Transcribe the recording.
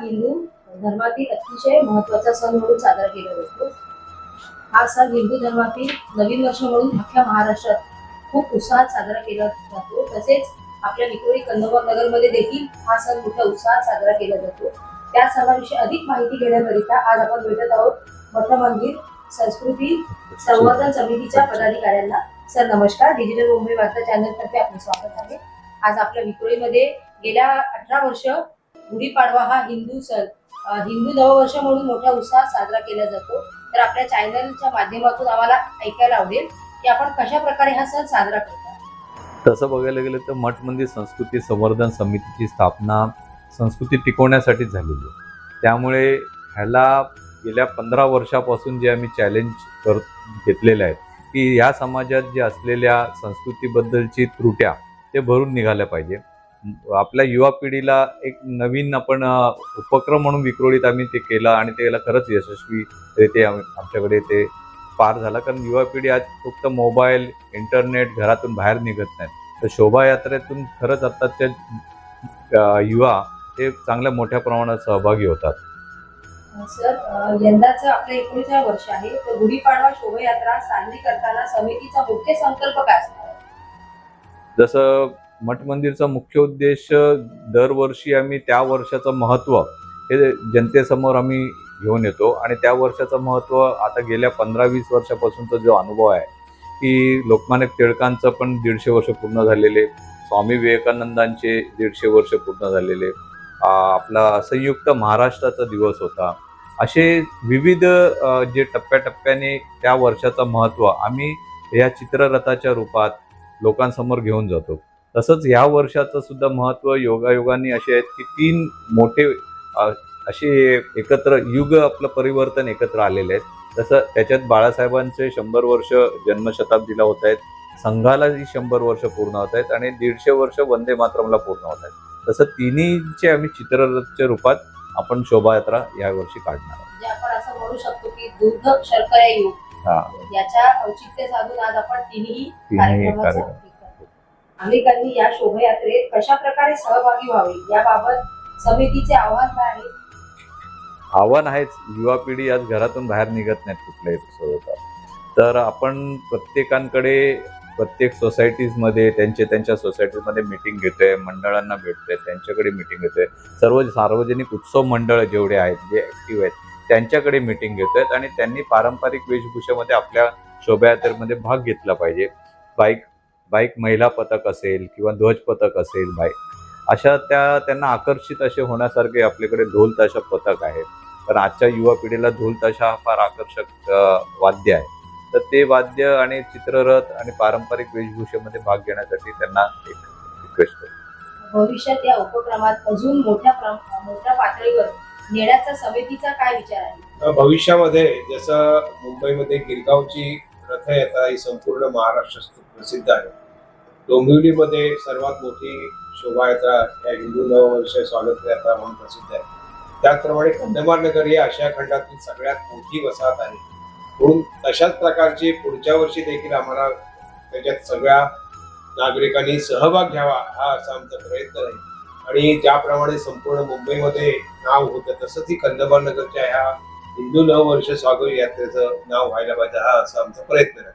हिंदू धर्मातील अतिशय महत्त्वाचा सण म्हणून साजरा केला जातो। हा सण हिंदू धर्मातील नवीन वर्ष म्हणून अख्ख्या महाराष्ट्रात खूप उत्साहात साजरा केला जातो। तसेच आपल्या विक्रोळी कंदमाल नगरमध्ये देखील हा सण मोठ्या उत्साहात साजरा केला जातो। त्या सणाविषयी अधिक माहिती घेण्याकरिता आज आपण भेटत आहोत मठ मंदिर संस्कृती संवर्धन समितीच्या पदाधिकाऱ्यांना। सर नमस्कार, डिजिटल मुंबई वार्ता चॅनल तर्फे आपले स्वागत आहे। आज आपल्या विक्रोळीमध्ये गेल्या 18 वर्ष गुढीपाडवा हा हिंदू सण हिंदू नववर्ष म्हणून मोठ्या उत्साहात साजरा केला जातो। तर आपल्या चॅनलच्या माध्यमातून आम्हाला ऐकायला आवडेल की आपण कशा प्रकारे हा सण साजरा करता। तसं बघायला गेलं तर मठ मंदिर संस्कृती संवर्धन समितीची स्थापना संस्कृती टिकवण्यासाठीच झालेली आहे। त्यामुळे ह्याला गेल्या 15 वर्षापासून जे आम्ही चॅलेंज घेतलेले आहेत की या समाजात जे असलेल्या संस्कृतीबद्दलची त्रुट्या ते भरून निघाल्या पाहिजे। आपल्या युवा पिढीला एक नवीन आपण उपक्रम म्हणून विक्रोळीत आम्ही ते केला आणि त्याला खरंच यशस्वीरित्या आमच्याकडे ते पार झाला। कारण युवा पिढी आज फक्त मोबाईल इंटरनेट घरातून बाहेर निघत नाहीत, तर शोभायात्रेतून खरंच आत्ताच्या युवा हे चांगल्या मोठ्या प्रमाणात सहभागी होतात। सर यंदाचं आपलं 19 वर्ष आहे, तर गुढीपाडवा शोभायात्रा साजरी करताना समितीचा मुख्य संकल्प काय असणार आहे? जसं मठ मंदिरचा मुख्य उद्देश दरवर्षी आम्ही त्या वर्षाचं महत्त्व हे जनतेसमोर आम्ही घेऊन येतो आणि त्या वर्षाचं महत्त्व आता गेल्या 15-20 वर्षापासूनचा जो अनुभव आहे की लोकमान्य टिळकांचं पण 150 वर्ष पूर्ण झालेले, स्वामी विवेकानंदांचे 150 वर्ष पूर्ण झालेले, आपला संयुक्त महाराष्ट्राचा दिवस होता। असे विविध जे टप्प्याटप्प्याने त्या वर्षाचं महत्त्व आम्ही या चित्ररथाच्या रूपात लोकांसमोर घेऊन जातो। तसंच या वर्षाचं सुद्धा महत्त्व योगायोगाने असे आहेत की 3 मोठे असे एकत्र युग आपलं परिवर्तन एकत्र आलेले आहेत। तसं त्याच्यात बाळासाहेबांचे 100 वर्ष जन्मशताब्दीला होत आहेत, संघालाही 100 वर्ष पूर्ण होत आहेत आणि 150 वर्ष वंदे मातरमला पूर्ण होत आहेत। तसं तिन्हीचे आम्ही चित्ररथच्या रूपात आपण शोभायात्रा यावर्षी काढणार आहोत। म्हणजे आपण असं म्हणू शकतो की दूध शर्करा युग याच्या औचित्य साधून आज आपण तिन्ही कार्यक्रम नागरिकांनी या शोभायात्रेत कशा प्रकारे सहभागी व्हावे याबाबत समितीचे आव्हान काय आहे? आव्हान आहेच, युवा पिढी आज घरातून बाहेर निघत नाहीत कुठल्याही स्वरूपात। तर आपण प्रत्येकांकडे प्रत्येक सोसायटीजमध्ये त्यांच्या सोसायटीमध्ये मीटिंग घेतोय, मंडळांना भेटतोय, त्यांच्याकडे मीटिंग घेतोय, सर्व सार्वजनिक उत्सव मंडळ जेवढे आहेत जे ॲक्टिव्ह आहेत त्यांच्याकडे मीटिंग घेतोय आणि त्यांनी पारंपरिक वेशभूषेमध्ये आपल्या शोभायात्रेमध्ये भाग घेतला पाहिजे। बाईक महिला पथक असेल किंवा ध्वज पथक असेल, अशा त्यांना आकर्षित असे होण्यासारखे आपल्याकडे ढोल ताशा पथक आहे। तर आजच्या युवा पिढीला ढोल ताशा हा फार आकर्षक वाद्य आहे, तर ते वाद्य आणि चित्ररथ आणि पारंपरिक वेशभूषेमध्ये भाग घेण्यासाठी त्यांना एक रिक्वेस्ट करतो। भविष्यात या उपक्रमात अजून मोठ्या पातळीवर नेण्याचा समितीचा काय विचार आहे? भविष्यामध्ये जसं मुंबईमध्ये गिरगावची रथयात्रा ही संपूर्ण महाराष्ट्रात प्रसिद्ध आहे, डोंबिवलीमध्ये सर्वात मोठी शोभायात्रा या हिंदू नववर्ष स्वागत यात्रा म्हणून प्रसिद्ध आहे, त्याचप्रमाणे कंदमाल नगर ही आशिया खंडातील सगळ्यात मोठी वसाहत आहे। म्हणून तशाच प्रकारची पुढच्या वर्षी देखील आम्हाला त्याच्यात सगळ्या नागरिकांनी सहभाग घ्यावा हा असा आमचा प्रयत्न आहे। आणि ज्याप्रमाणे संपूर्ण मुंबईमध्ये नाव होतं तसंच ही कंदमाल नगरच्या ह्या हिंदू नववर्ष स्वागत यात्रेचं नाव व्हायला पाहिजे हा असा आमचा प्रयत्न आहे।